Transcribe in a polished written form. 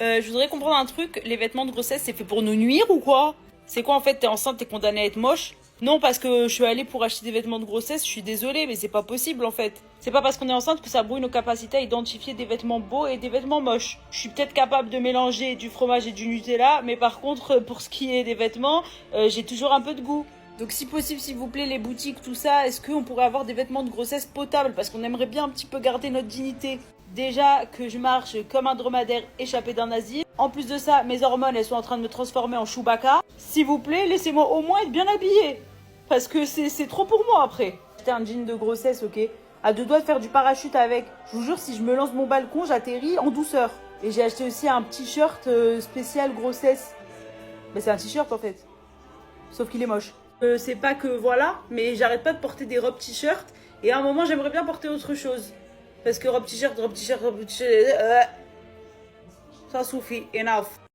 Je voudrais comprendre un truc, les vêtements de grossesse, c'est fait pour nous nuire ou quoi? C'est quoi en fait, t'es enceinte, t'es condamnée à être moche? Non, parce que je suis allée pour acheter des vêtements de grossesse, je suis désolée, mais c'est pas possible en fait. C'est pas parce qu'on est enceinte que ça brouille nos capacités à identifier des vêtements beaux et des vêtements moches. Je suis peut-être capable de mélanger du fromage et du Nutella, mais par contre, pour ce qui est des vêtements, j'ai toujours un peu de goût. Donc si possible, s'il vous plaît, les boutiques, tout ça, est-ce qu'on pourrait avoir des vêtements de grossesse potables? Parce qu'on aimerait bien un petit peu garder notre dignité. Déjà que je marche comme un dromadaire échappé d'un asile. En plus de ça, mes hormones, elles sont en train de me transformer en Chewbacca. S'il vous plaît, laissez-moi au moins être bien habillée. Parce que c'est trop pour moi après. C'était un jean de grossesse, ok? À deux doigts de faire du parachute avec. Je vous jure, si je me lance de mon balcon, j'atterris en douceur. Et j'ai acheté aussi un t-shirt spécial grossesse. Mais c'est un t-shirt en fait. Sauf qu'il est moche. C'est pas que voilà, mais j'arrête pas de porter des robes t-shirt. Et à un moment, j'aimerais bien porter autre chose. Parce que robe t-shirt, ça suffit. Enough.